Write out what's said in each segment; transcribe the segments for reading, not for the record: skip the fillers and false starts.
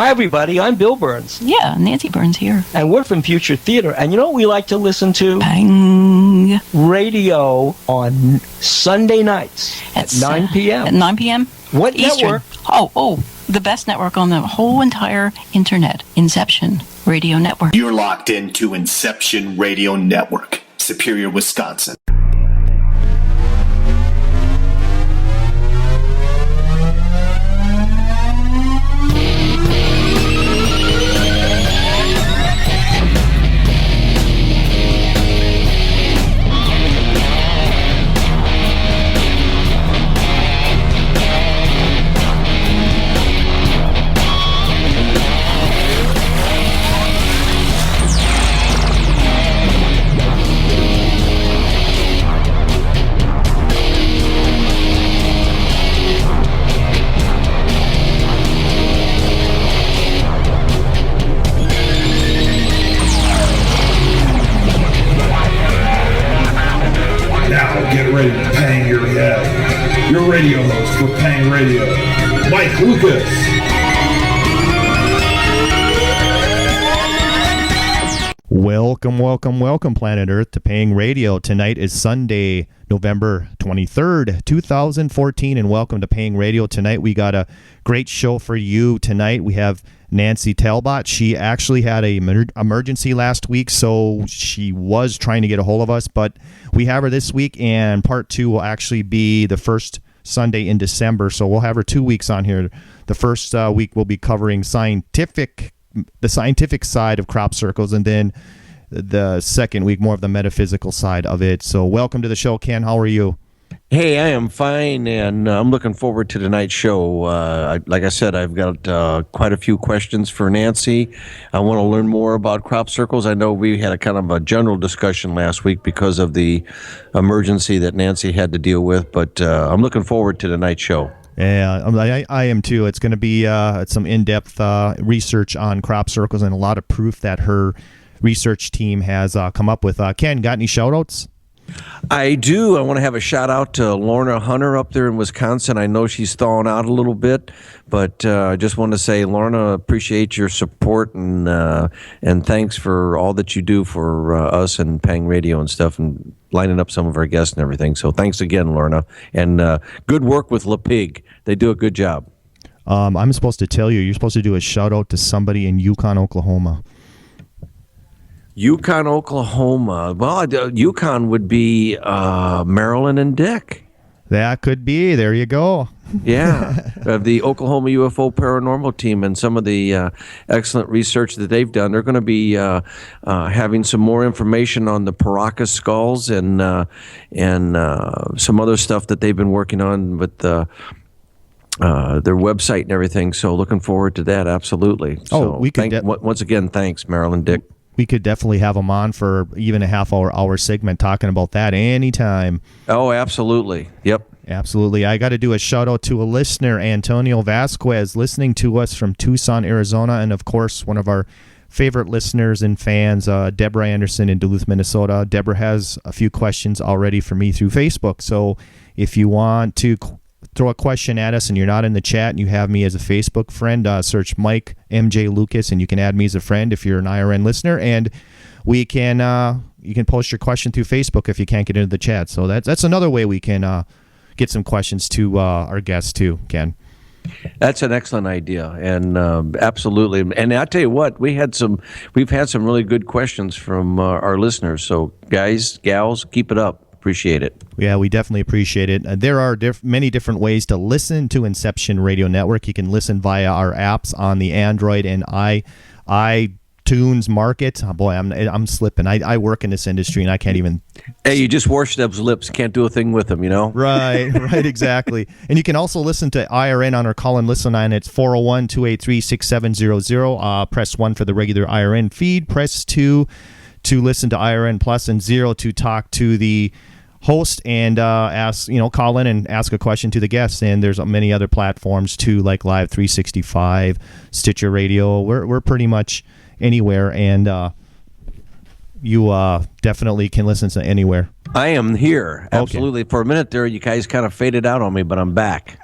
Hi, everybody. I'm Bill Burns. Yeah, Nancy Burns here. And we're from Future Theater. And you know what we like to listen to? Bang. Radio on Sunday nights at 9 p.m. At 9 p.m.? What Eastern. network? Oh, the best network on the whole entire internet. Inception Radio Network. You're locked into Inception Radio Network, Superior, Wisconsin. Your radio host for Pang Radio, Mike Lucas. Welcome, Planet Earth, to Pang Radio. Tonight is Sunday, November 23rd, 2014, and welcome to Pang Radio. Tonight we got a great show for you. Tonight we have Nancy Talbott. She actually had an emergency last week, so she was trying to get a hold of us, but we have her this week, and part 2 will actually be the first Sunday in December, so we'll have her 2 weeks on here. The first week we'll be covering the scientific side of crop circles, and then the second week more of the metaphysical side of it. So welcome to the show, Ken. How are you? Hey, I am fine, and I'm looking forward to tonight's show. Like I said, I've got quite a few questions for Nancy. I want to learn more about crop circles. I know we had a kind of a general discussion last week because of the emergency that Nancy had to deal with, but I'm looking forward to tonight's show. Yeah, I am too. It's going to be some in-depth research on crop circles and a lot of proof that her research team has come up with. Ken, got any shout-outs? I do. I want to have a shout out to Lorna Hunter up there in Wisconsin. I know she's thawing out a little bit, but I just want to say, Lorna, appreciate your support and thanks for all that you do for us and Pang Radio and stuff, and lining up some of our guests and everything. So thanks again, Lorna, and good work with LaPig. They do a good job. I'm supposed to tell you're supposed to do a shout out to somebody in Yukon, Oklahoma. Yukon, Oklahoma. Well, Yukon would be Marilyn and Dick. That could be. There you go. Yeah, the Oklahoma UFO Paranormal Team and some of the excellent research that they've done. They're going to be having some more information on the Paracas skulls and some other stuff that they've been working on with their website and everything. So looking forward to that. Absolutely. So we could once again, thanks, Marilyn, Dick. We could definitely have them on for even a half-hour segment talking about that anytime. Oh, absolutely. Yep. Absolutely. I got to do a shout-out to a listener, Antonio Vasquez, listening to us from Tucson, Arizona, and, of course, one of our favorite listeners and fans, Deborah Anderson in Duluth, Minnesota. Deborah has a few questions already for me through Facebook, so if you want to throw a question at us and you're not in the chat and you have me as a Facebook friend, search Mike MJ Lucas and you can add me as a friend if you're an IRN listener, and we can you can post your question through Facebook if you can't get into the chat. So that's another way we can get some questions to our guests too, Ken. That's an excellent idea, and absolutely. And I tell you what, we've had some really good questions from our listeners. So guys, gals, keep it up. Appreciate it. Yeah, we definitely appreciate it. There are many different ways to listen to Inception Radio Network. You can listen via our apps on the Android and iTunes market. Oh boy, I'm slipping. I work in this industry and I can't even. Hey, you just washed up lips. Can't do a thing with them, you know? Right, exactly. And you can also listen to IRN on our call and listen line. It's 401-283-6700. Press 1 for the regular IRN feed. Press 2 to listen to IRN Plus, and 0 to talk to the host and call in and ask a question to the guests. And there's many other platforms too, like Live 365, Stitcher Radio. We're pretty much anywhere. And you definitely can listen to anywhere. I am here. Absolutely. Okay. For a minute there, you guys kind of faded out on me, but I'm back.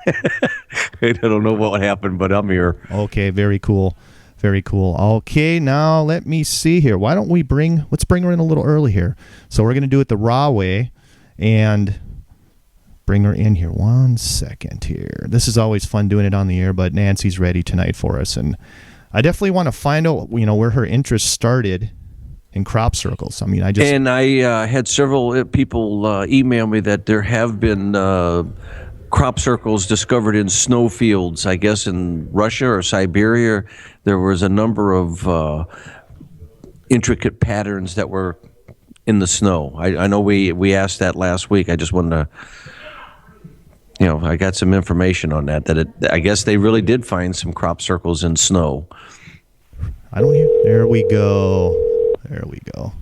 I don't know what happened, but I'm here. Okay, very cool. Very cool. Okay, now let me see here. Why don't let's bring her in a little early here. So we're going to do it the raw way and bring her in here. 1 second here. This is always fun doing it on the air, but Nancy's ready tonight for us. And I definitely want to find out, where her interest started in crop circles. I had several people email me that there have been crop circles discovered in snowfields, I guess in Russia or Siberia. There was a number of intricate patterns that were in the snow. I know we asked that last week. I just wanted to, I got some information on that I guess they really did find some crop circles in snow. I don't hear. There we go.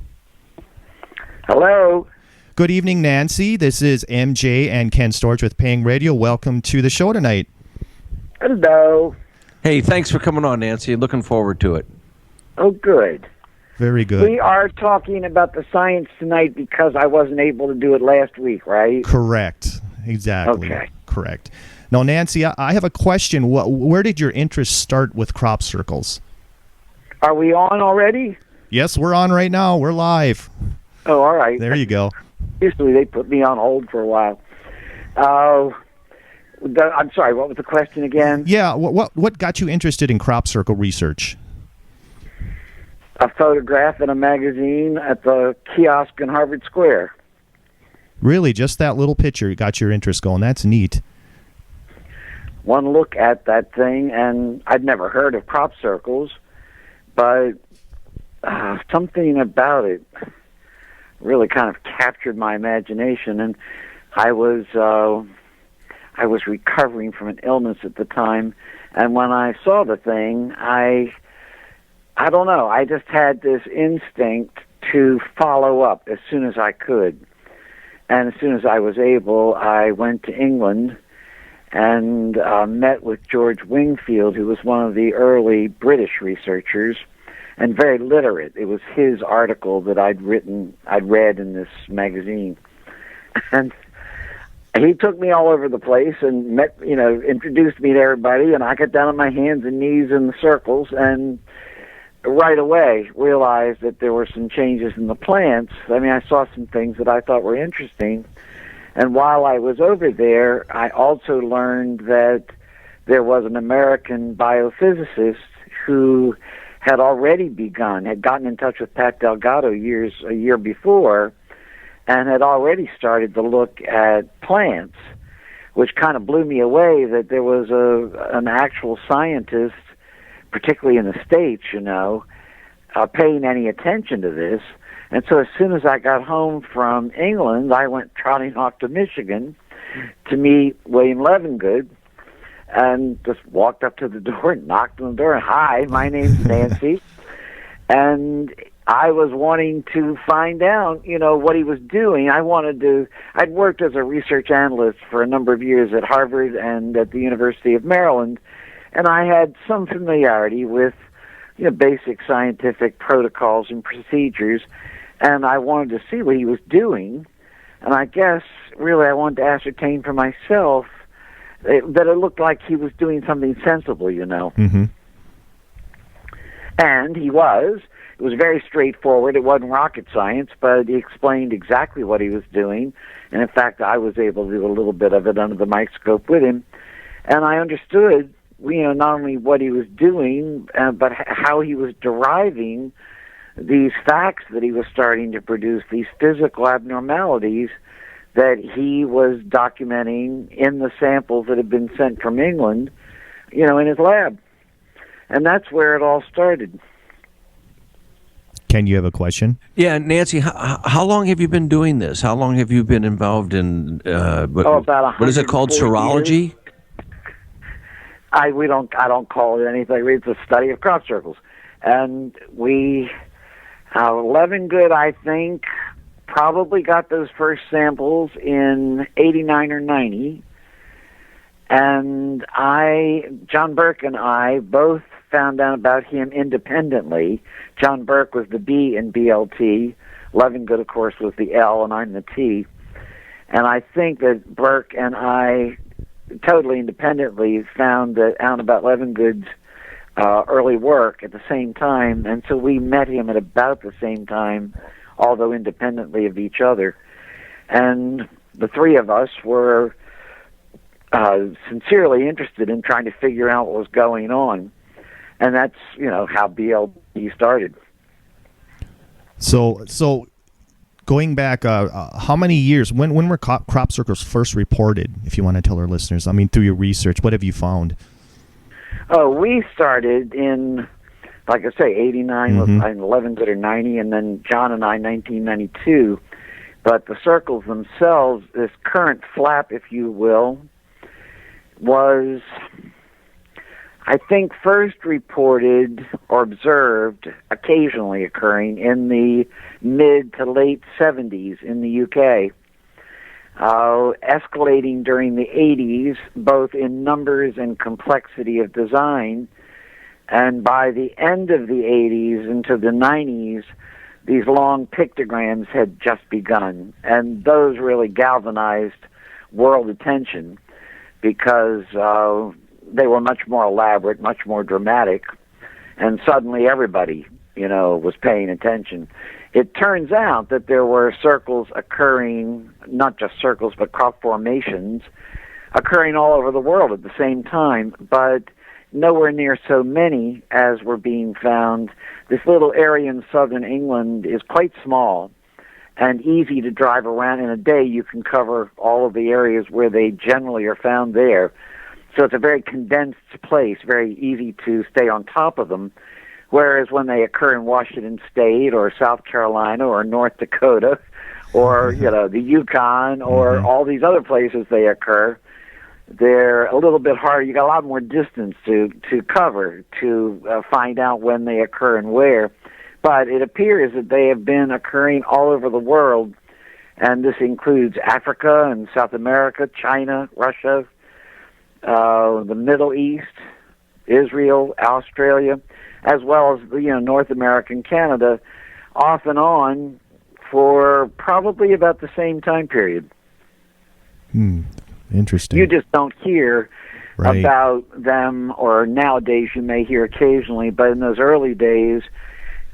Hello. Good evening, Nancy. This is MJ and Ken Storch with Paying Radio. Welcome to the show tonight. Hello. Hey, thanks for coming on, Nancy. Looking forward to it. Oh, good. Very good. We are talking about the science tonight because I wasn't able to do it last week, right? Correct. Exactly. Okay. Correct. Now, Nancy, I have a question. Where did your interest start with crop circles? Are we on already? Yes, we're on right now. We're live. Oh, all right. There you go. Usually they put me on hold for a while. I'm sorry, what was the question again? Yeah, what got you interested in crop circle research? A photograph in a magazine at the kiosk in Harvard Square. Really, just that little picture got your interest going. That's neat. One look at that thing, and I'd never heard of crop circles, but something about it really kind of captured my imagination. And I was recovering from an illness at the time, and when I saw the thing, I don't know, I just had this instinct to follow up as soon as I could. And as soon as I was able, I went to England and met with George Wingfield, who was one of the early British researchers and very literate. It was his article that I'd read in this magazine. And he took me all over the place and introduced me to everybody, and I got down on my hands and knees in the circles and right away realized that there were some changes in the plants. I saw some things that I thought were interesting. And while I was over there, I also learned that there was an American biophysicist who had already had gotten in touch with Pat Delgado a year before, and had already started to look at plants, which kind of blew me away that there was an actual scientist, particularly in the States, paying any attention to this. And so as soon as I got home from England, I went trotting off to Michigan to meet William Levengood, and just walked up to the door and knocked on the door. Hi, my name's Nancy. And I was wanting to find out, what he was doing. I'd worked as a research analyst for a number of years at Harvard and at the University of Maryland, and I had some familiarity with, basic scientific protocols and procedures, and I wanted to see what he was doing. And I guess, really, I wanted to ascertain for myself that it looked like he was doing something sensible, Mm-hmm. And he was. It was very straightforward. It wasn't rocket science, but he explained exactly what he was doing. And in fact, I was able to do a little bit of it under the microscope with him. And I understood, not only what he was doing, but how he was deriving these facts that he was starting to produce, these physical abnormalities that he was documenting in the samples that had been sent from England, in his lab. And that's where it all started. Ken, you have a question? Yeah, Nancy, how long have you been doing this? How long have you been involved in, about what is it called, serology? Years. I don't call it anything. It's a study of crop circles. And Levengood, I think, probably got those first samples in 89 or 90. And John Burke and I both found out about him independently. John Burke was the B in BLT. Levengood, of course, was the L, and I'm the T. And I think that Burke and I totally independently found out about Levengood's early work at the same time, and so we met him at about the same time, although independently of each other. And the three of us were sincerely interested in trying to figure out what was going on, and that's how BLT started. So going back, how many years? When were crop circles first reported? If you want to tell our listeners, I mean, through your research, what have you found? Oh, we started in, like I say, 89 with Levengood or 90, and then John and I 1992. But the circles themselves, this current flap, if you will, was, I think, first reported or observed, occasionally occurring in the mid to late 70s in the UK, escalating during the 80s, both in numbers and complexity of design. And by the end of the 80s into the 90s, these long pictograms had just begun. And those really galvanized world attention because they were much more elaborate, much more dramatic, and suddenly everybody, was paying attention. It turns out that there were circles occurring, not just circles, but crop formations, occurring all over the world at the same time, but nowhere near so many as were being found. This little area in southern England is quite small and easy to drive around. In a day, you can cover all of the areas where they generally are found there. So it's a very condensed place, very easy to stay on top of them. Whereas when they occur in Washington State or South Carolina or North Dakota or, the Yukon or all these other places they occur, they're a little bit harder. You got a lot more distance to cover to find out when they occur and where. But it appears that they have been occurring all over the world, and this includes Africa and South America, China, Russia, the Middle East, Israel, Australia, as well as North America and Canada, off and on for probably about the same time period. Interesting. You just don't hear about them, or nowadays you may hear occasionally, but in those early days,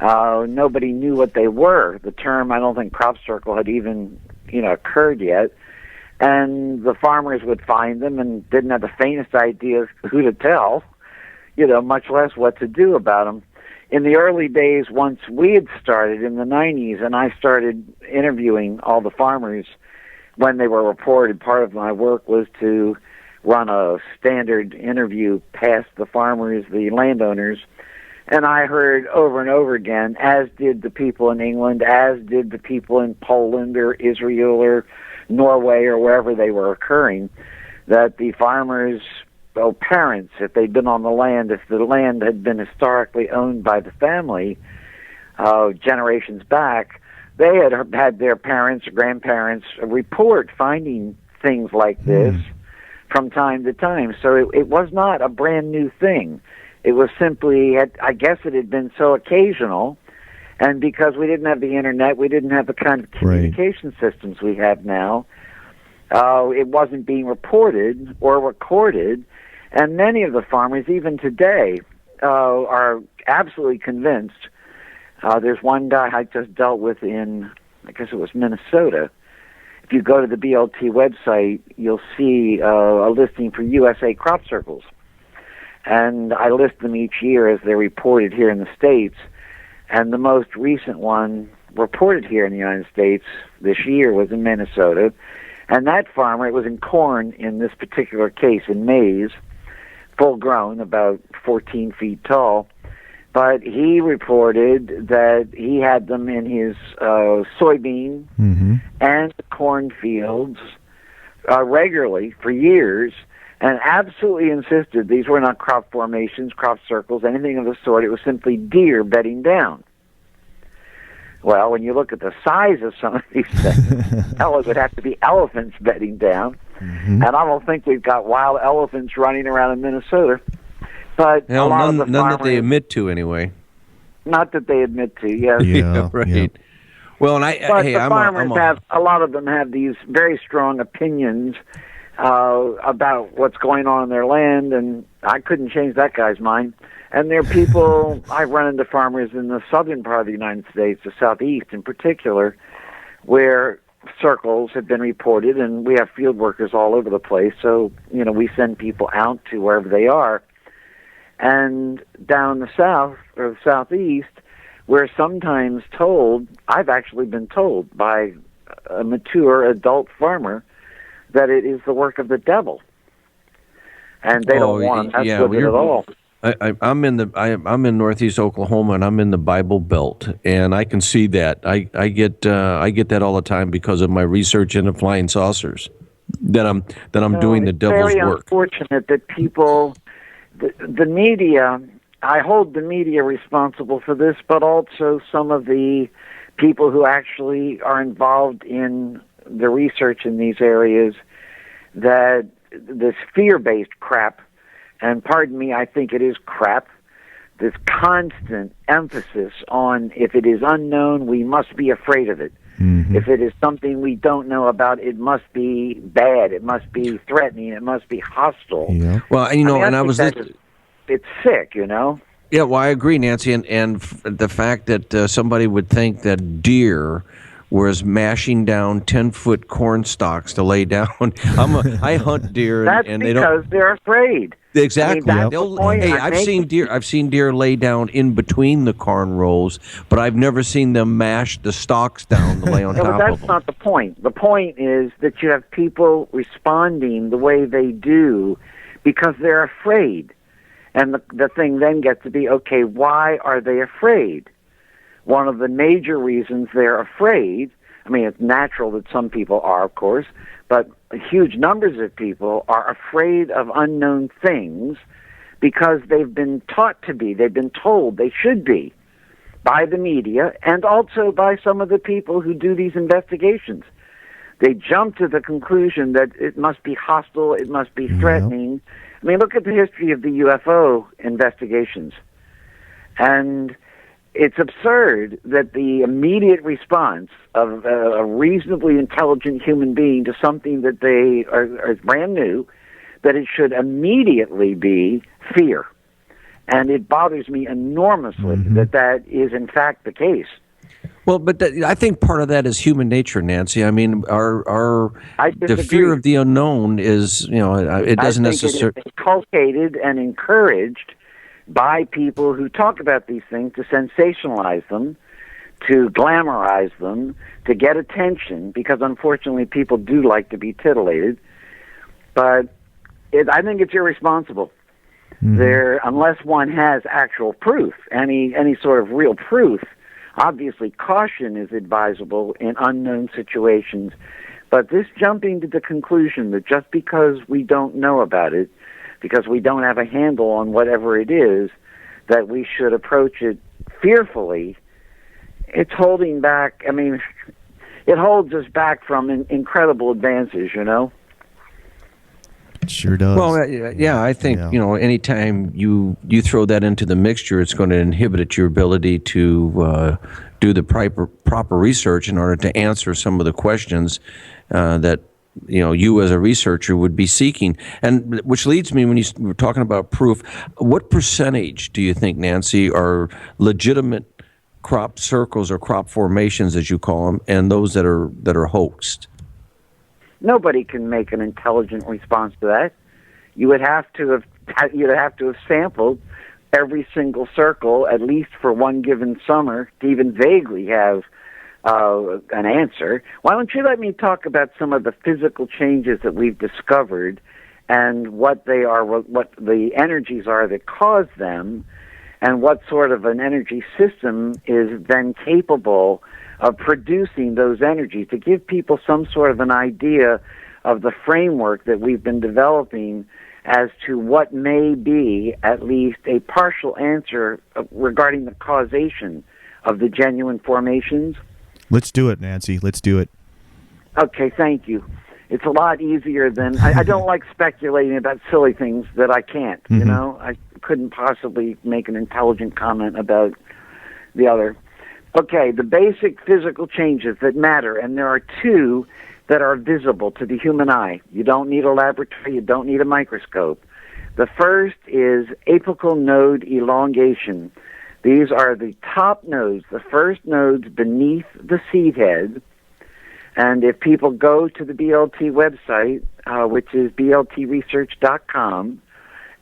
nobody knew what they were. The term, I don't think crop circle had even, occurred yet. And the farmers would find them and didn't have the faintest idea who to tell, much less what to do about them. In the early days, once we had started in the 90s, and I started interviewing all the farmers when they were reported, part of my work was to run a standard interview past the farmers, the landowners, and I heard over and over again, as did the people in England, as did the people in Poland or Israel or Norway or wherever they were occurring, that the farmers, parents, if they'd been on the land, if the land had been historically owned by the family generations back, they had their parents or grandparents report finding things like this from time to time. So it was not a brand new thing. It was simply, I guess it had been so occasional, and because we didn't have the internet, we didn't have the kind of communication systems we have now, it wasn't being reported or recorded, and many of the farmers, even today, are absolutely convinced. There's one guy I just dealt with in, I guess it was Minnesota. If you go to the BLT website, you'll see a listing for USA crop circles. And I list them each year as they're reported here in the States. And the most recent one reported here in the United States this year was in Minnesota. And that farmer, it was in corn in this particular case, in maize, full grown, about 14 feet tall. But he reported that he had them in his soybean and corn fields regularly for years, and absolutely insisted these were not crop formations, crop circles, anything of the sort. It was simply deer bedding down. Well, when you look at the size of some of these things, it would have to be elephants bedding down. And I don't think we've got wild elephants running around in Minnesota. But a lot of the none that they farmers- admit to, anyway. Not that they admit to, yes. Yeah, right. yeah. Well, and But hey, the farmers I'm a, have, a lot of them have these very strong opinions about what's going on in their land, and I couldn't change that guy's mind. And there are people, I run into farmers in the southern part of the United States, the southeast in particular, where circles have been reported, and we have field workers all over the place, so, we send people out to wherever they are. And down the south, or the southeast, we're sometimes told, I've actually been told by a mature adult farmer, that it is the work of the devil. And they don't want to mess with it at all. I'm in Northeast Oklahoma, and I'm in the Bible Belt, and I can see that. I get that all the time because of my research into flying saucers. That I'm doing the devil's very work. Unfortunate that people, the media. I hold the media responsible for this, but also some of the people who actually are involved in the research in these areas, that this fear-based crap, and pardon me, I think it is crap, this constant emphasis on if it is unknown, we must be afraid of it. Mm-hmm. If it is something we don't know about, it must be bad, it must be threatening, it must be hostile. Yeah. Well, and it's sick, Yeah, well, I agree, Nancy, and the fact that somebody would think that deer was mashing down 10-foot corn stalks to lay down. I hunt deer, and they don't. That's because they're afraid. Exactly. I mean, I've seen deer lay down in between the corn rows, but I've never seen them mash the stalks down to lay on top of them. That's not the point. The point is that you have people responding the way they do because they're afraid. And the thing then gets to be, okay, why are they afraid? One of the major reasons they're afraid, I mean, it's natural that some people are, of course, but huge numbers of people are afraid of unknown things because they've been taught to be, they've been told they should be by the media and also by some of the people who do these investigations. They jump to the conclusion that it must be hostile, it must be threatening. I mean, look at the history of the UFO investigations. And it's absurd that the immediate response of a reasonably intelligent human being to something that they are brand new, that it should immediately be fear. And it bothers me enormously that is in fact the case. Well, but I think part of that is human nature, Nancy. I mean, the fear of the unknown is, it doesn't necessarily. It is inculcated and encouraged by people who talk about these things to sensationalize them, to glamorize them, to get attention, because unfortunately people do like to be titillated. But I think it's irresponsible. Unless one has actual proof, any sort of real proof. Obviously, caution is advisable in unknown situations, but this jumping to the conclusion that just because we don't know about it, because we don't have a handle on whatever it is, that we should approach it fearfully, it's holding back. I mean, it holds us back from incredible advances, It sure does. Well, yeah, I think, anytime you throw that into the mixture, it's going to inhibit your ability to do the proper research in order to answer some of the questions that, you as a researcher would be seeking. And which leads me, when you were talking about proof, what percentage do you think, Nancy, are legitimate crop circles or crop formations, as you call them, and those that are hoaxed? Nobody can make an intelligent response to that. You'd have to have sampled every single circle at least for one given summer to even vaguely have an answer. Why don't you let me talk about some of the physical changes that we've discovered and what they are, what the energies are that cause them, and what sort of an energy system is then capable of producing those energies, to give people some sort of an idea of the framework that we've been developing as to what may be at least a partial answer regarding the causation of the genuine formations. Let's do it, Nancy. Let's do it. Okay, thank you. It's a lot easier than I don't like speculating about silly things that I can't. You know, I couldn't possibly make an intelligent comment about the other. Okay, the basic physical changes that matter, and there are two that are visible to the human eye. You don't need a laboratory, you don't need a microscope. The first is apical node elongation. These are the top nodes, the first nodes beneath the seed head. And if people go to the BLT website, which is bltresearch.com,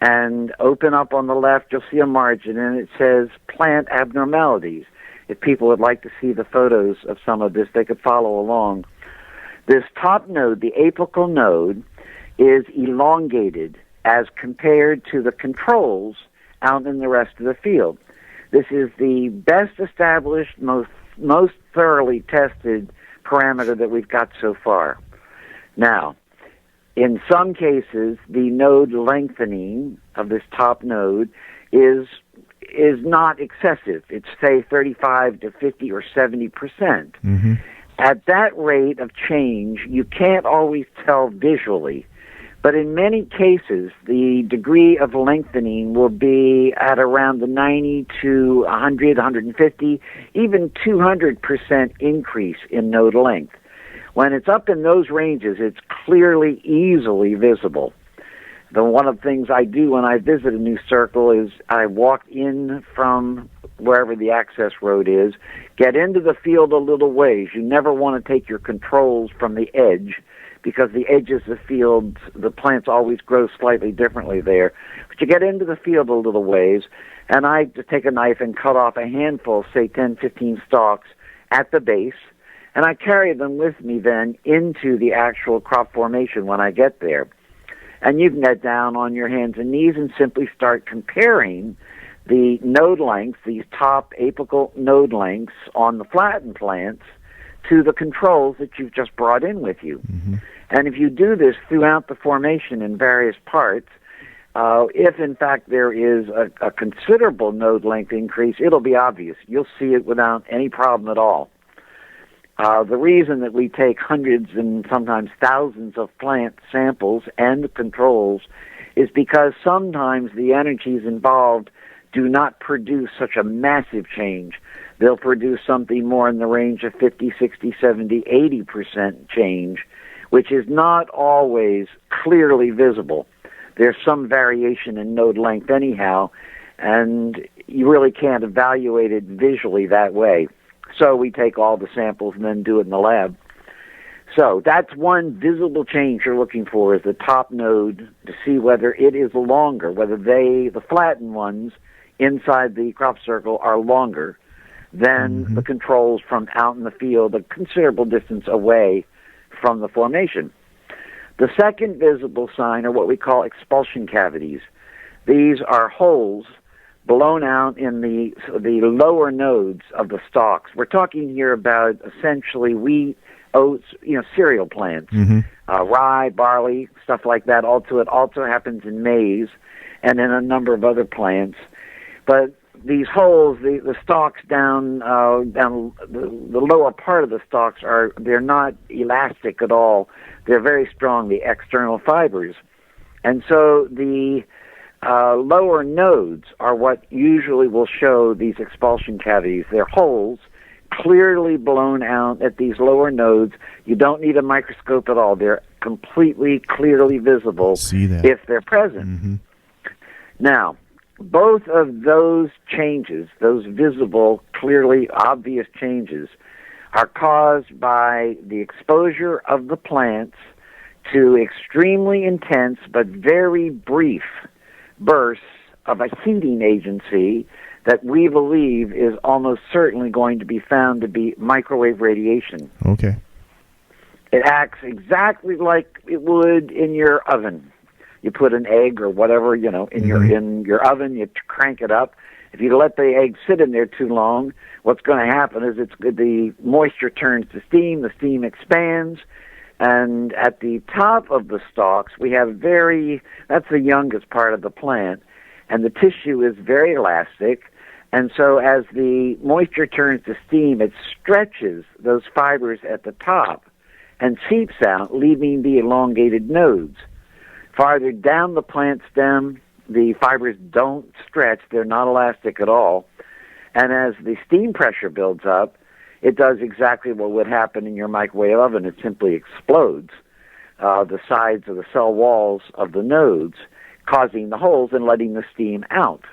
and open up on the left, you'll see a margin, and it says plant abnormalities. If people would like to see the photos of some of this, they could follow along. This top node, the apical node, is elongated as compared to the controls out in the rest of the field. This is the best established, most thoroughly tested parameter that we've got so far. Now, in some cases, the node lengthening of this top node is not excessive. It's, say, 35 to 50 or 70%. At that rate of change, you can't always tell visually. But in many cases, the degree of lengthening will be at around the 90 to 100, 150, even 200% increase in node length. When it's up in those ranges, it's clearly, easily visible. One of the things I do when I visit a new circle is I walk in from wherever the access road is, get into the field a little ways. You never want to take your controls from the edge, because the edges of the field, the plants always grow slightly differently there. But you get into the field a little ways, and I just take a knife and cut off a handful, say 10, 15 stalks at the base, and I carry them with me then into the actual crop formation when I get there. And you can get down on your hands and knees and simply start comparing the node lengths, these top apical node lengths on the flattened plants, to the controls that you've just brought in with you. And if you do this throughout the formation in various parts, if in fact there is a considerable node length increase, it'll be obvious. You'll see it without any problem at all. The reason that we take hundreds and sometimes thousands of plant samples and controls is because sometimes the energies involved do not produce such a massive change. They'll produce something more in the range of 50, 60, 70, 80% change, which is not always clearly visible. There's some variation in node length anyhow, and you really can't evaluate it visually that way. So we take all the samples and then do it in the lab. So that's one visible change you're looking for, is the top node, to see whether it is longer, whether the flattened ones inside the crop circle are longer than the controls from out in the field, a considerable distance away from the formation. The second visible sign are what we call expulsion cavities. These are holes blown out in the lower nodes of the stalks. We're talking here about essentially wheat, oats, cereal plants, rye, barley, stuff like that. It also happens in maize and in a number of other plants. But these holes, the stalks down the lower part of the stalks they're not elastic at all. They're very strong, the external fibers. And so the lower nodes are what usually will show these expulsion cavities. They're holes clearly blown out at these lower nodes. You don't need a microscope at all. They're completely, clearly visible if they're present. Now, both of those changes, those visible, clearly obvious changes, are caused by the exposure of the plants to extremely intense but very brief bursts of a heating agency that we believe is almost certainly going to be found to be microwave radiation. Okay. It acts exactly like it would in your oven. You put an egg or whatever, in your oven, you crank it up. If you let the egg sit in there too long, what's going to happen is the moisture turns to steam, the steam expands, and at the top of the stalks, we have that's the youngest part of the plant, and the tissue is very elastic, and so as the moisture turns to steam, it stretches those fibers at the top, and seeps out, leaving the elongated nodes. Farther down the plant stem, the fibers don't stretch. They're not elastic at all. And as the steam pressure builds up, it does exactly what would happen in your microwave oven. It simply explodes the sides of the cell walls of the nodes, causing the holes and letting the steam out.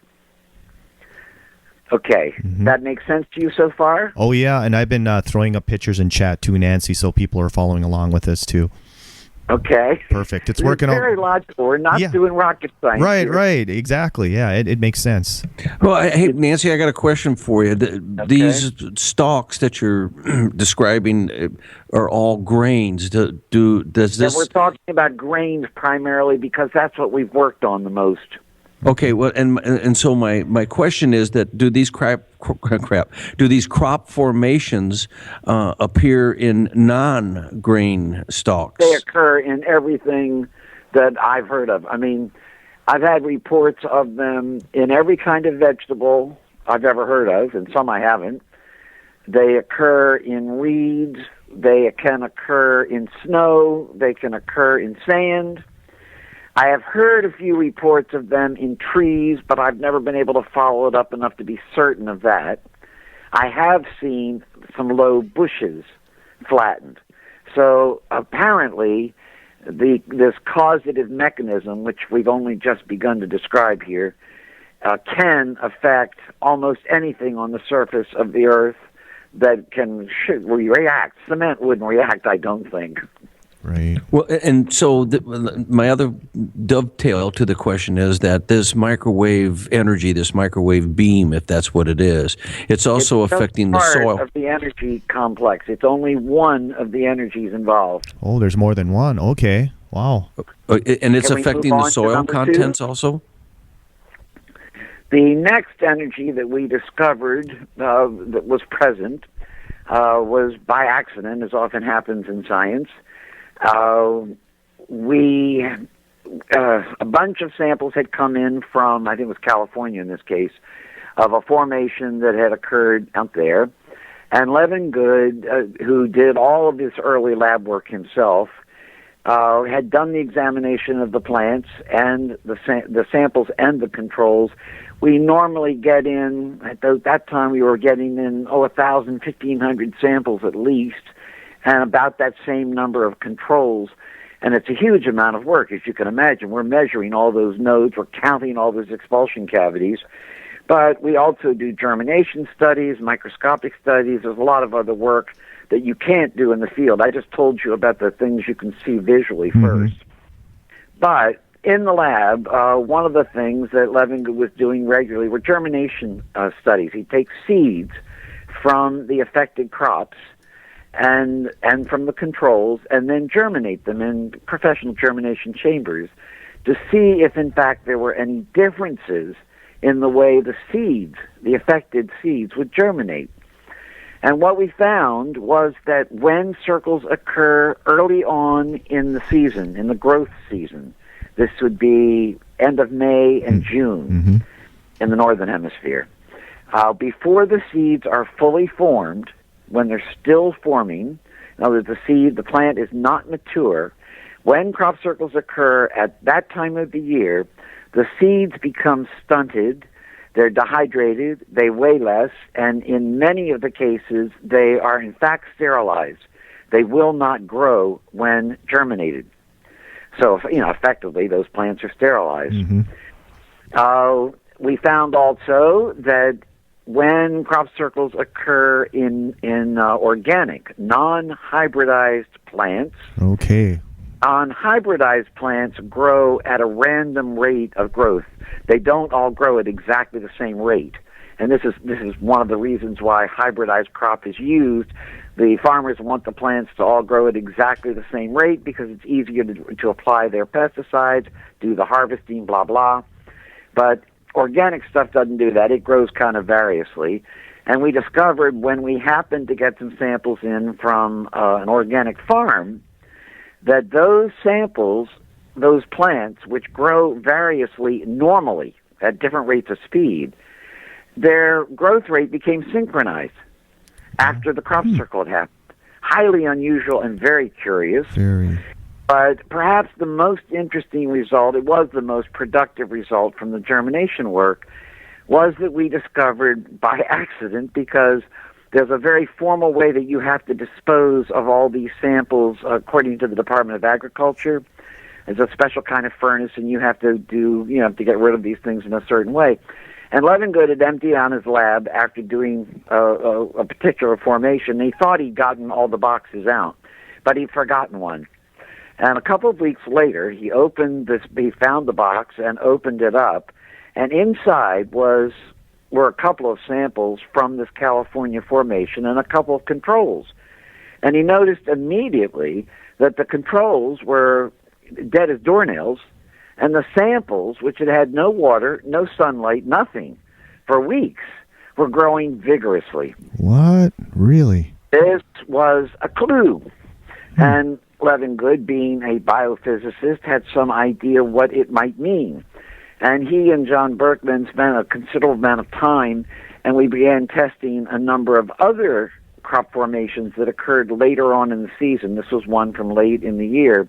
Okay, that makes sense to you so far? Oh, yeah, and I've been throwing up pictures in chat too, Nancy, so people are following along with this too. Okay. Perfect. It's working out. Very logical. We're not doing rocket science. Right, here. right. Exactly. Yeah, it makes sense. Well, hey, Nancy, I got a question for you. These stalks that you're describing are all grains. Does this? And we're talking about grains primarily because that's what we've worked on the most. Okay, well, and so my question is that do these crop formations appear in non-grain stalks? They occur in everything that I've heard of. I mean, I've had reports of them in every kind of vegetable I've ever heard of, and some I haven't. They occur in reeds. They can occur in snow. They can occur in sand. I have heard a few reports of them in trees, but I've never been able to follow it up enough to be certain of that. I have seen some low bushes flattened. So apparently, this causative mechanism, which we've only just begun to describe here, can affect almost anything on the surface of the earth that should react. Cement wouldn't react, I don't think. Right. Well, and so my other dovetail to the question is that this microwave energy, this microwave beam, if that's what it is, it's also affecting the soil. Part of the energy complex. It's only one of the energies involved. Oh, there's more than one. Okay. Wow. And it's affecting the soil contents also? The next energy that we discovered that was present was by accident, as often happens in science. A bunch of samples had come in from, I think it was California in this case, of a formation that had occurred out there. And Levengood, who did all of this early lab work himself, had done the examination of the plants and the samples and the controls. We normally get in, at that time we were getting in, 1,000, 1,500 samples at least, and about that same number of controls. And it's a huge amount of work, as you can imagine. We're measuring all those nodes, we're counting all those expulsion cavities. But we also do germination studies, microscopic studies. There's a lot of other work that you can't do in the field. I just told you about the things you can see visually first. But in the lab, one of the things that Levengood was doing regularly were germination studies. He'd take seeds from the affected crops and from the controls, and then germinate them in professional germination chambers to see if, in fact, there were any differences in the way the seeds, the affected seeds, would germinate. And what we found was that when circles occur early on in the season, in the growth season, this would be end of May and June in the northern hemisphere, before the seeds are fully formed, when they're still forming, in other words, the plant is not mature, when crop circles occur at that time of the year, the seeds become stunted, they're dehydrated, they weigh less, and in many of the cases, they are in fact sterilized. They will not grow when germinated. So, effectively, those plants are sterilized. We found also that when crop circles occur in organic, non-hybridized plants, hybridized plants grow at a random rate of growth. They don't all grow at exactly the same rate. And this is one of the reasons why hybridized crop is used. The farmers want the plants to all grow at exactly the same rate because it's easier to apply their pesticides, do the harvesting, blah, blah. But organic stuff doesn't do that. It grows kind of variously. And we discovered when we happened to get some samples in from an organic farm that those samples, those plants, which grow variously normally at different rates of speed, their growth rate became synchronized after the crop circle had happened. highly unusual and very curious. Very. But perhaps the most interesting result, it was the most productive result from the germination work, was that we discovered by accident, because there's a very formal way that you have to dispose of all these samples according to the Department of Agriculture. There's a special kind of furnace, and you have to to get rid of these things in a certain way. And Levengood had emptied out his lab after doing a particular formation. He thought he'd gotten all the boxes out, but he'd forgotten one. And a couple of weeks later, he found the box and opened it up, and inside were a couple of samples from this California formation and a couple of controls. And he noticed immediately that the controls were dead as doornails, and the samples, which had had no water, no sunlight, nothing, for weeks, were growing vigorously. What? Really? This was a clue. And Levengood, being a biophysicist, had some idea what it might mean. And he and John Burke then spent a considerable amount of time, and we began testing a number of other crop formations that occurred later on in the season. This was one from late in the year.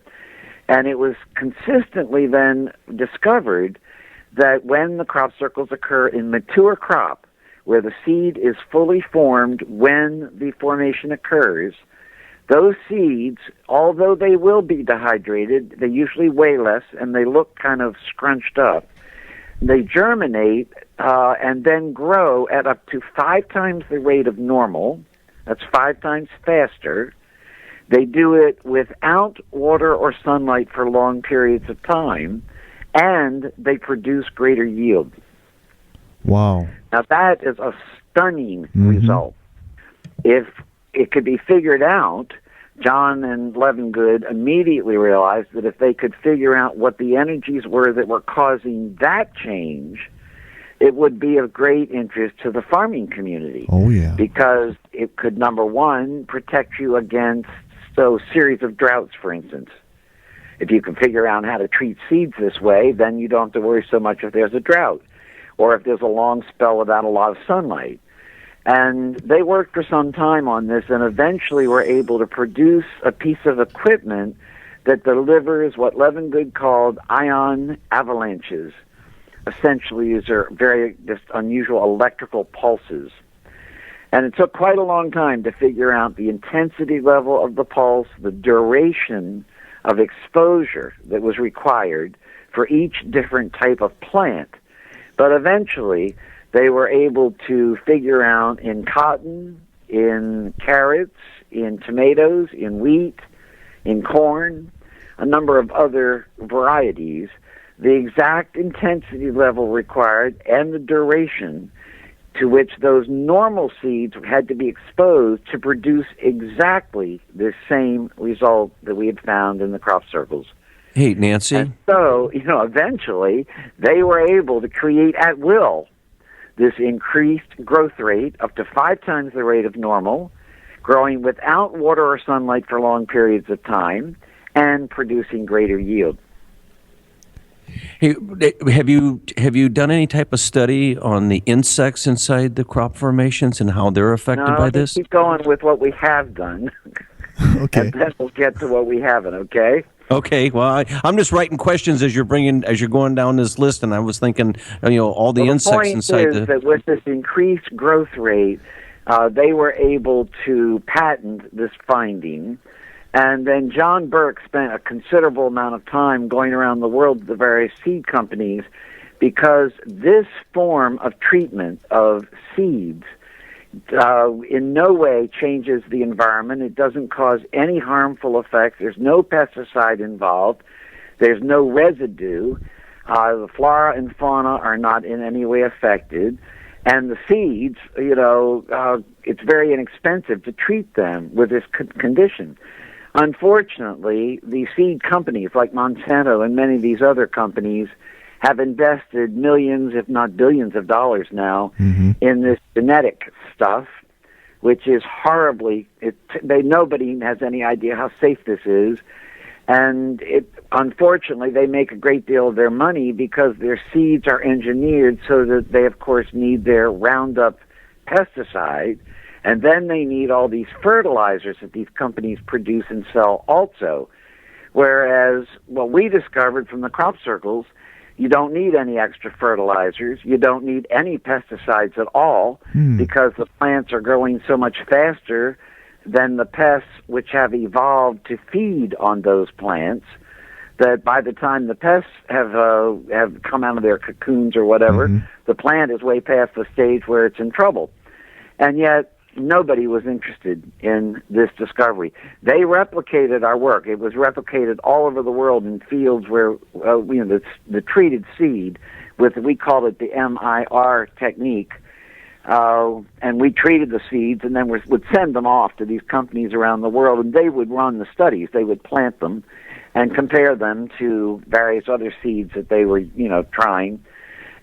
And it was consistently then discovered that when the crop circles occur in mature crop, where the seed is fully formed when the formation occurs, those seeds, although they will be dehydrated, they usually weigh less and they look kind of scrunched up. They germinate and then grow at up to 5 times the rate of normal. That's 5 times faster. They do it without water or sunlight for long periods of time, and they produce greater yield. Wow. Now that is a stunning result. If it could be figured out, John and Levengood immediately realized that if they could figure out what the energies were that were causing that change, it would be of great interest to the farming community. Oh, yeah. Because it could, number one, protect you against series of droughts, for instance. If you can figure out how to treat seeds this way, then you don't have to worry so much if there's a drought or if there's a long spell without a lot of sunlight. And they worked for some time on this and eventually were able to produce a piece of equipment that delivers what Levengood called ion avalanches. Essentially, these are very just unusual electrical pulses. And it took quite a long time to figure out the intensity level of the pulse, the duration of exposure that was required for each different type of plant. But eventually, they were able to figure out in cotton, in carrots, in tomatoes, in wheat, in corn, a number of other varieties, the exact intensity level required and the duration to which those normal seeds had to be exposed to produce exactly the same result that we had found in the crop circles. Hey, Nancy. And so, eventually they were able to create at will this increased growth rate up to 5 times the rate of normal, growing without water or sunlight for long periods of time, and producing greater yield. Hey, have you done any type of study on the insects inside the crop formations and how they're affected by this? Keep going with what we have done. Okay. And then we'll get to what we haven't, okay? Okay, well, I'm just writing questions as you're going down this list, and I was thinking, all the insects inside the point is that with this increased growth rate, they were able to patent this finding, and then John Burke spent a considerable amount of time going around the world to the various seed companies, because this form of treatment of seeds in no way changes the environment. It doesn't cause any harmful effects. There's no pesticide involved. There's no residue. The flora and fauna are not in any way affected. And the seeds, it's very inexpensive to treat them with this condition. Unfortunately, the seed companies like Monsanto and many of these other companies have invested millions, if not billions of dollars now in this genetic stuff, which is horribly, nobody has any idea how safe this is. And unfortunately, they make a great deal of their money because their seeds are engineered so that they, of course, need their Roundup pesticide, And then they need all these fertilizers that these companies produce and sell also. Whereas what we discovered from the crop circles, you don't need any extra fertilizers. You don't need any pesticides at all because the plants are growing so much faster than the pests which have evolved to feed on those plants, that by the time the pests have come out of their cocoons or whatever, the plant is way past the stage where it's in trouble. And yet, nobody was interested in this discovery. They replicated our work. It was replicated all over the world in fields where, the treated seed, we called it the MIR technique, and we treated the seeds and then would send them off to these companies around the world, and they would run the studies. They would plant them and compare them to various other seeds that they were, trying.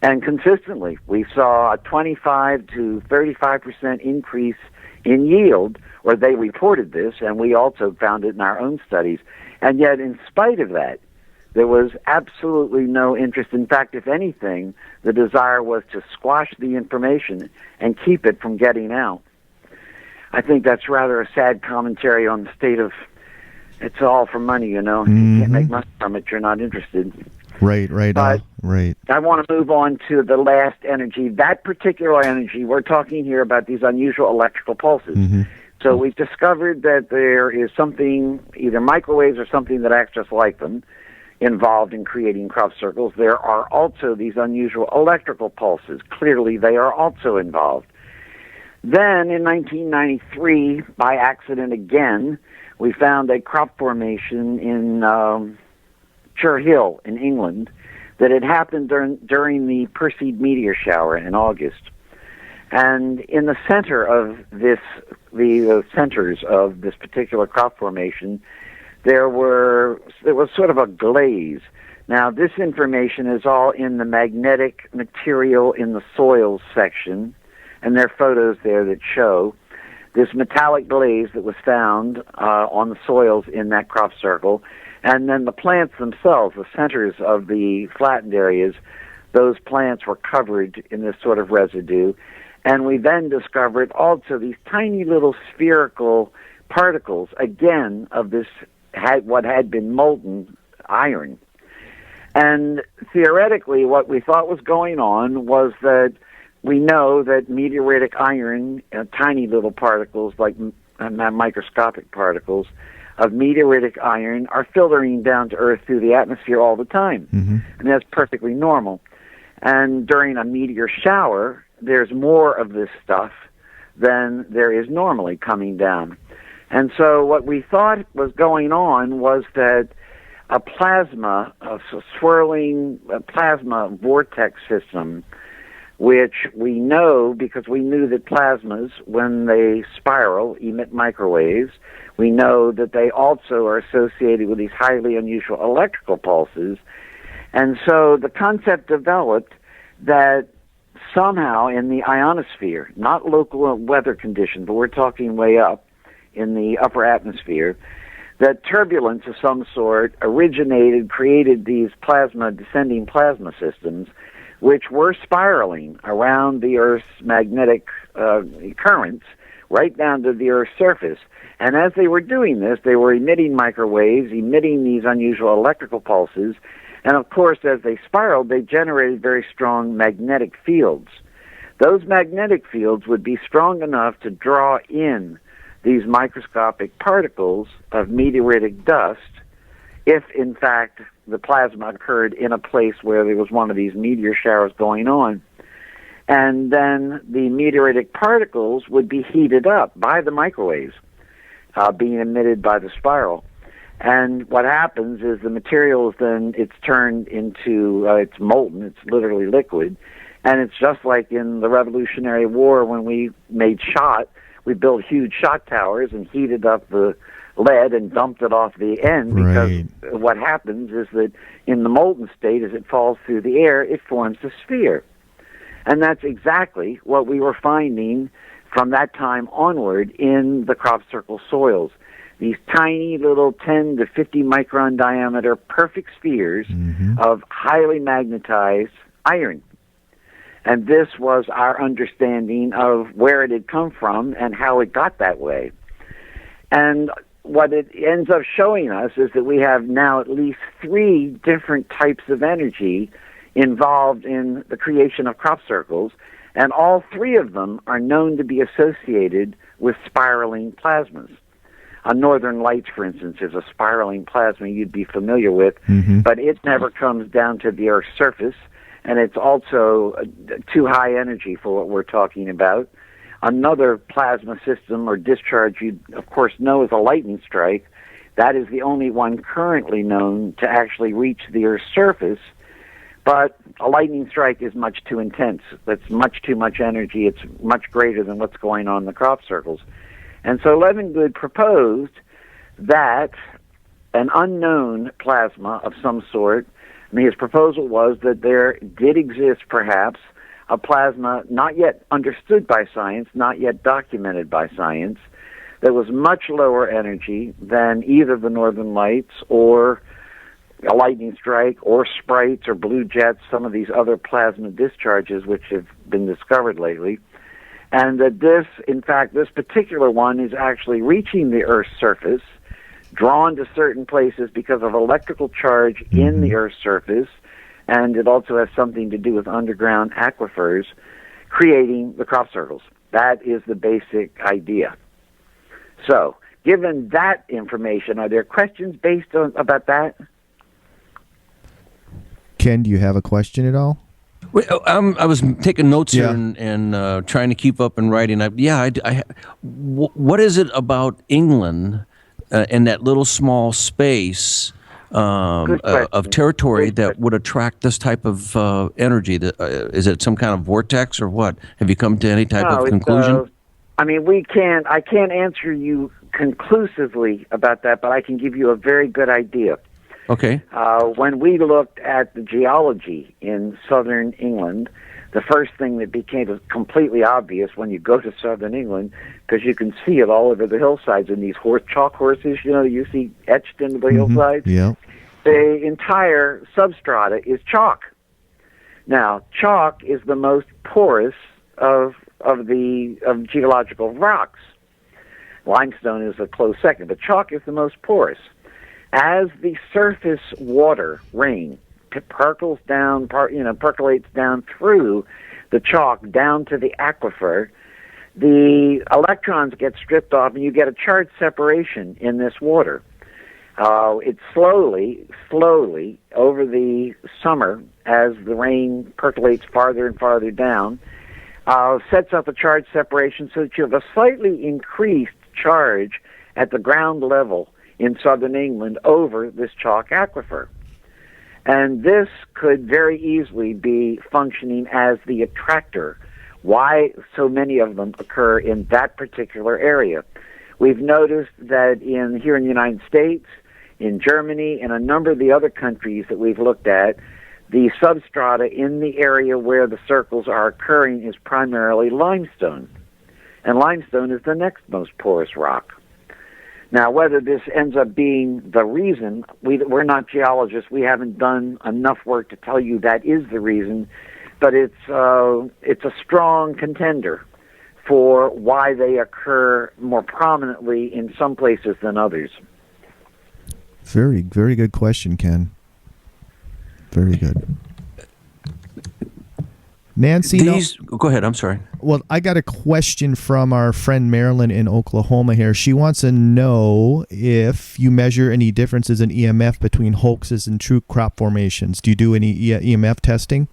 And consistently, we saw a 25 to 35% increase in yield, or they reported this, and we also found it in our own studies. And yet, in spite of that, there was absolutely no interest. In fact, if anything, the desire was to squash the information and keep it from getting out. I think that's rather a sad commentary on the state of, it's all for money, If you can't make money from it, you're not interested. Right. But right. I want to move on to the last energy. That particular energy, we're talking here about these unusual electrical pulses. So we've discovered that there is something, either microwaves or something that acts just like them, involved in creating crop circles. There are also these unusual electrical pulses. Clearly, they are also involved. Then, in 1993, by accident again, we found a crop formation in Cher Hill in England that had happened during the Perseid meteor shower in August. And in the center of this, the centers of this particular crop formation, there was sort of a glaze. Now, this information is all in the magnetic material in the soils section, and there are photos there that show this metallic glaze that was found on the soils in that crop circle. And then the plants themselves, the centers of the flattened areas, those plants were covered in this sort of residue. And we then discovered also these tiny little spherical particles, again, of this, what had been molten iron. And theoretically, what we thought was going on was that we know that meteoritic iron, tiny little particles, like microscopic particles, of meteoritic iron are filtering down to Earth through the atmosphere all the time. And that's perfectly normal. And during a meteor shower, there's more of this stuff than there is normally coming down. And so what we thought was going on was that a swirling plasma vortex system, which we know because we knew that plasmas, when they spiral, emit microwaves. We know that they also are associated with these highly unusual electrical pulses. And so the concept developed that somehow in the ionosphere, not local weather conditions, but we're talking way up in the upper atmosphere, that turbulence of some sort created these descending plasma systems, which were spiraling around the Earth's magnetic currents right down to the Earth's surface. And as they were doing this, they were emitting microwaves, emitting these unusual electrical pulses, and of course, as they spiraled, they generated very strong magnetic fields. Those magnetic fields would be strong enough to draw in these microscopic particles of meteoritic dust if, in fact, the plasma occurred in a place where there was one of these meteor showers going on. And then the meteoritic particles would be heated up by the microwaves being emitted by the spiral. And what happens is the material is then, it's turned into, it's molten, it's literally liquid. And it's just like in the Revolutionary War when we made shot, we built huge shot towers and heated up the lead and dumped it off the end, because what happens is that in the molten state, as it falls through the air, it forms a sphere. And that's exactly what we were finding from that time onward in the crop circle soils. These tiny little 10 to 50 micron diameter perfect spheres of highly magnetized iron. And this was our understanding of where it had come from and how it got that way. And what it ends up showing us is that we have now at least 3 different types of energy involved in the creation of crop circles, and all 3 of them are known to be associated with spiraling plasmas. Northern Lights, for instance, is a spiraling plasma you'd be familiar with, but it never comes down to the Earth's surface, and it's also too high energy for what we're talking about. Another plasma system or discharge you, of course, know is a lightning strike. That is the only one currently known to actually reach the Earth's surface, but a lightning strike is much too intense. That's much too much energy. It's much greater than what's going on in the crop circles. And so Levengood proposed that an unknown plasma of some sort, I mean, his proposal was that there did exist perhaps a plasma not yet understood by science, not yet documented by science, that was much lower energy than either the Northern Lights or a lightning strike or sprites or blue jets, some of these other plasma discharges which have been discovered lately. And that this, in fact, this particular one is actually reaching the Earth's surface, drawn to certain places because of electrical charge in the Earth's surface, and it also has something to do with underground aquifers, creating the crop circles. That is the basic idea. So, given that information, are there questions based on about that? Ken, do you have a question at all? I was taking notes here and trying to keep up and writing. What is it about England and that little small space of territory that would attract this type of energy? Is it some kind of vortex or what? Have you come to any type of conclusion? I mean, I can't answer you conclusively about that, but I can give you a very good idea. Okay. When we looked at the geology in southern England, the first thing that became completely obvious when you go to southern England, because you can see it all over the hillsides in these chalk horses, you see etched into the hillsides. Yeah. The entire substrata is chalk. Now, chalk is the most porous of geological rocks. Limestone is a close second, but chalk is the most porous. As the surface water, rain, percolates down through the chalk down to the aquifer, the electrons get stripped off, and you get a charge separation in this water. It slowly, over the summer, as the rain percolates farther and farther down, sets up a charge separation so that you have a slightly increased charge at the ground level in southern England over this chalk aquifer. And this could very easily be functioning as the attractor, why so many of them occur in that particular area. We've noticed that here in the United States, in Germany, and a number of the other countries that we've looked at, the substrata in the area where the circles are occurring is primarily limestone. And limestone is the next most porous rock. Now, whether this ends up being the reason, we're not geologists. We haven't done enough work to tell you that is the reason, but it's a strong contender for why they occur more prominently in some places than others. Very, very good question, Ken. Very good. Nancy, go ahead. I'm sorry. Well, I got a question from our friend Marilyn in Oklahoma here. She wants to know if you measure any differences in EMF between hoaxes and true crop formations. Do you do any EMF testing?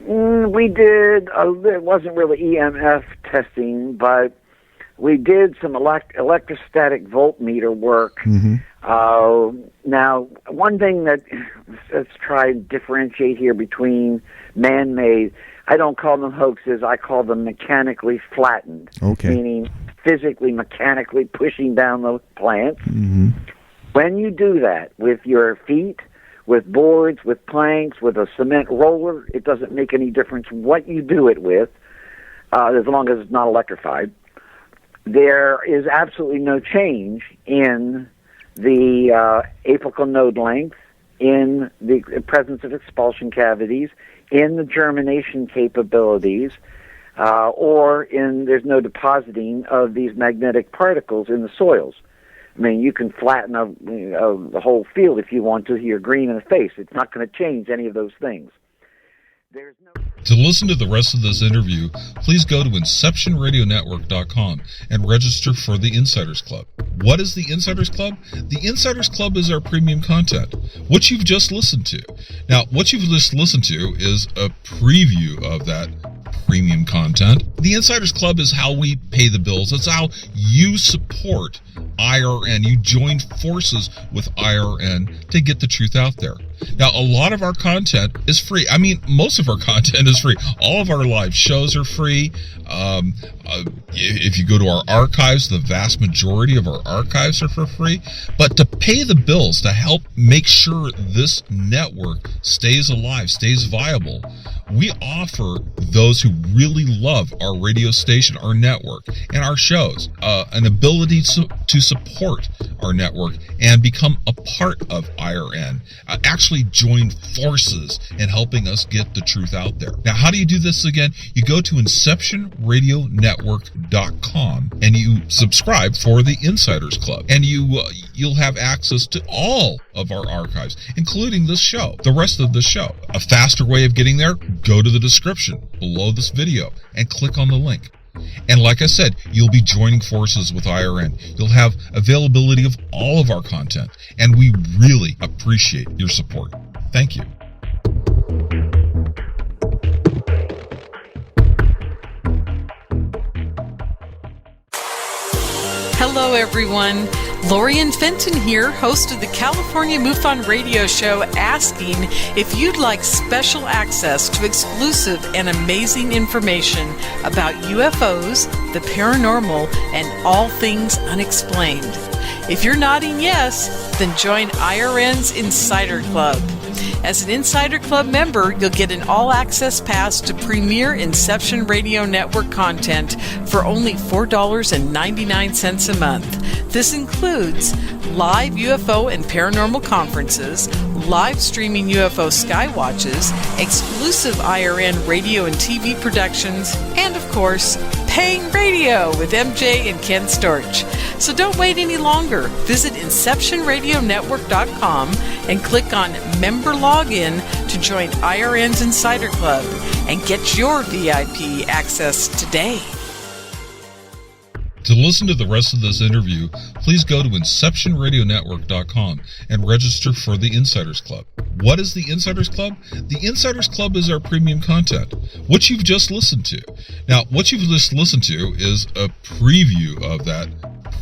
We did. It wasn't really EMF testing, but we did some electrostatic voltmeter work. Now, one thing let's try and differentiate here between man-made. I don't call them hoaxes. I call them mechanically flattened, meaning physically, mechanically pushing down the plants. When you do that with your feet, with boards, with planks, with a cement roller, it doesn't make any difference what you do it with, as long as it's not electrified. There is absolutely no change in the apical node length, in the presence of expulsion cavities, in the germination capabilities, or there's no depositing of these magnetic particles in the soils. I mean, you can flatten the whole field if you want to. You're green in the face. It's not going to change any of those things. There's no. To listen to the rest of this interview, please go to InceptionRadioNetwork.com and register for the Insiders Club. What is the Insiders Club? The Insiders Club is our premium content, what you've just listened to. Now, what you've just listened to is a preview of that premium content. The Insiders Club is how we pay the bills. It's how you support IRN. You join forces with IRN to get the truth out there. Now, a lot of our content is free. I mean, most of our content is free. All of our live shows are free. If you go to our archives, the vast majority of our archives are for free. But to pay the bills, to help make sure this network stays alive, stays viable, we offer those who really love our radio station, our network, and our shows an ability to support our network and become a part of IRN. Actually join forces in helping us get the truth out there. Now, how do you do this again? You go to InceptionRadioNetwork.com and you subscribe for the Insiders Club, and you'll have access to all of our archives, including this show, the rest of the show. A faster way of getting there, go to the description below this video and click on the link. And like I said, you'll be joining forces with IRN. You'll have availability of all of our content, and we really appreciate your support. Thank you. Hello, everyone. Lorian Fenton here, host of the California MUFON radio show, asking if you'd like special access to exclusive and amazing information about UFOs, the paranormal, and all things unexplained. If you're nodding yes, then join IRN's Insider Club. As an Insider Club member, you'll get an all-access pass to premier Inception Radio Network content for only $4.99 a month. This includes live UFO and paranormal conferences, live streaming UFO skywatches, exclusive IRN radio and TV productions, and of course, paying radio with MJ and Ken Storch. So don't wait any longer. Visit InceptionRadioNetwork.com and click on Member Login to join IRN's Insider Club and get your VIP access today. To listen to the rest of this interview, please go to InceptionRadioNetwork.com and register for the Insiders Club. What is the Insiders Club? The Insiders Club is our premium content, what you've just listened to. Now, what you've just listened to is a preview of that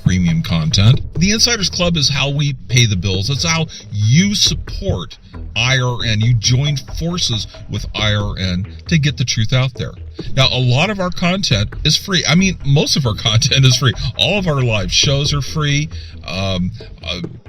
premium content. The Insiders Club is how we pay the bills. It's how you support IRN. You join forces with IRN to get the truth out there. Now, a lot of our content is free. I mean, most of our content is free. All of our live shows are free.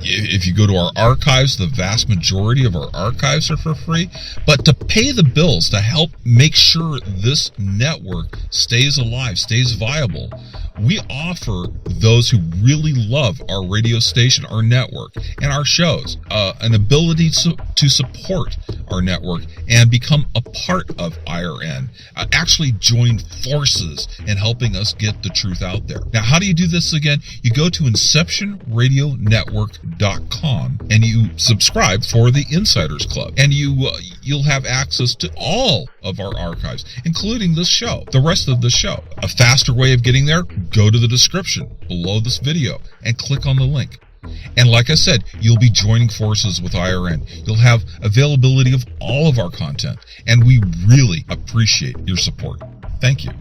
If you go to our archives, the vast majority of our archives are for free. But to pay the bills, to help make sure this network stays alive, stays viable, we offer those who really love our radio station, our network, and our shows an ability to support our network and become a part of IRN. Actually join forces in helping us get the truth out there. Now, how do you do this again? You go to InceptionRadioNetwork.com and you subscribe for the Insiders Club, and you'll have access to all of our archives, including this show, the rest of the show. A faster way of getting there, go to the description below this video and click on the link. And like I said, you'll be joining forces with IRN. You'll have availability of all of our content, and we really appreciate your support. Thank you.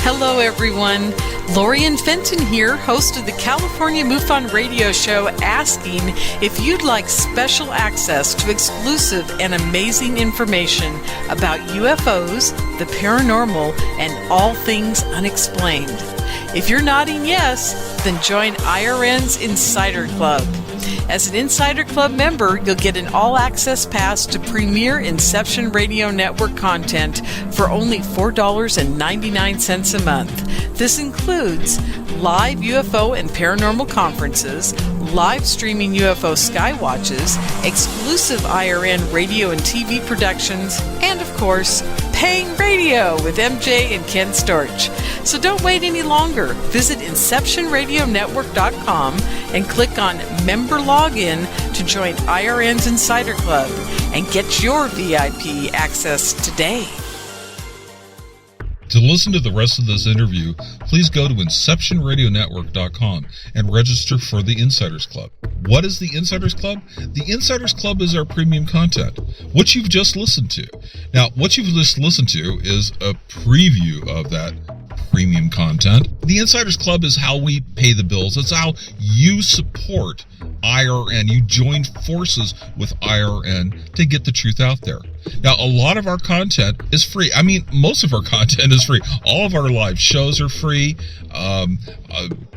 Hello, everyone. Lorian Fenton here, host of the California MUFON radio show, asking if you'd like special access to exclusive and amazing information about UFOs, the paranormal, and all things unexplained. If you're nodding yes, then join IRN's Insider Club. As an Insider Club member, you'll get an all-access pass to premier Inception Radio Network content for only $4.99 a month. This includes live UFO and paranormal conferences, live streaming UFO skywatches, exclusive IRN radio and TV productions, and of course, paying radio with MJ and Ken Storch. So don't wait any longer. Visit InceptionRadioNetwork.com and click on Member Login to join IRN's Insider Club and get your VIP access today. To listen to the rest of this interview, please go to InceptionRadioNetwork.com and register for the Insiders Club. What is the Insiders Club? The Insiders Club is our premium content, what you've just listened to. Now, what you've just listened to is a preview of that premium content. The Insiders Club is how we pay the bills. It's how you support IRN. You join forces with IRN to get the truth out there. Now, a lot of our content is free. I mean, most of our content is free. All of our live shows are free.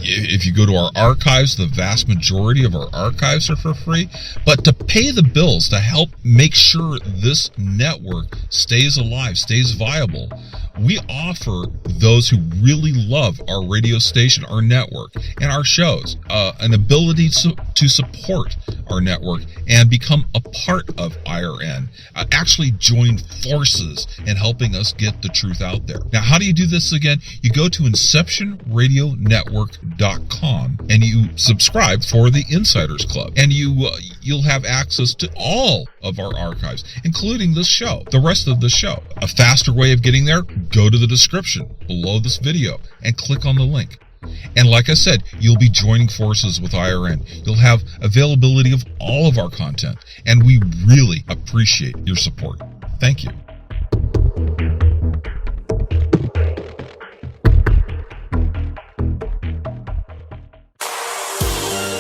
If you go to our archives, the vast majority of our archives are for free. But to pay the bills, to help make sure this network stays alive, stays viable, we offer those who really love our radio station, our network, and our shows an ability to support our network and become a part of IRN. Actually join forces in helping us get the truth out there. Now, how do you do this again? You go to InceptionRadioNetwork.com and you subscribe for the Insiders Club, and you'll have access to all of our archives, including this show, the rest of the show. A faster way of getting there, go to the description below this video and click on the link. And like I said, you'll be joining forces with IRN. You'll have availability of all of our content, and we really appreciate your support. Thank you.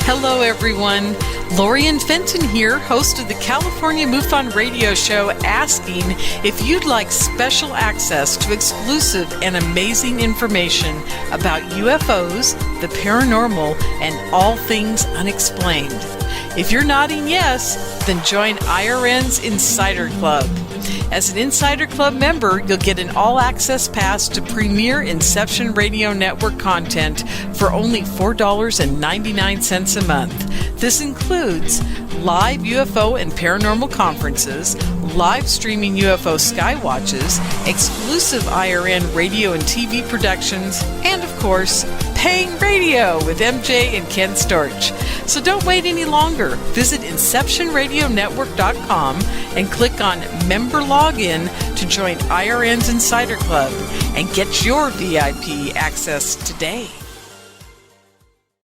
Hello, everyone. Lorian Fenton here, host of the California MUFON radio show, asking if you'd like special access to exclusive and amazing information about UFOs, the paranormal, and all things unexplained. If you're nodding yes, then join IRN's Insider Club. As an Insider Club member, you'll get an all-access pass to premier Inception Radio Network content for only $4.99 a month. This includes live UFO and paranormal conferences, live streaming UFO skywatches, exclusive IRN radio and TV productions, and of course, paying radio with MJ and Ken Storch. So don't wait any longer. Visit InceptionRadioNetwork.com and click on Member Login to join IRN's Insider Club and get your VIP access today.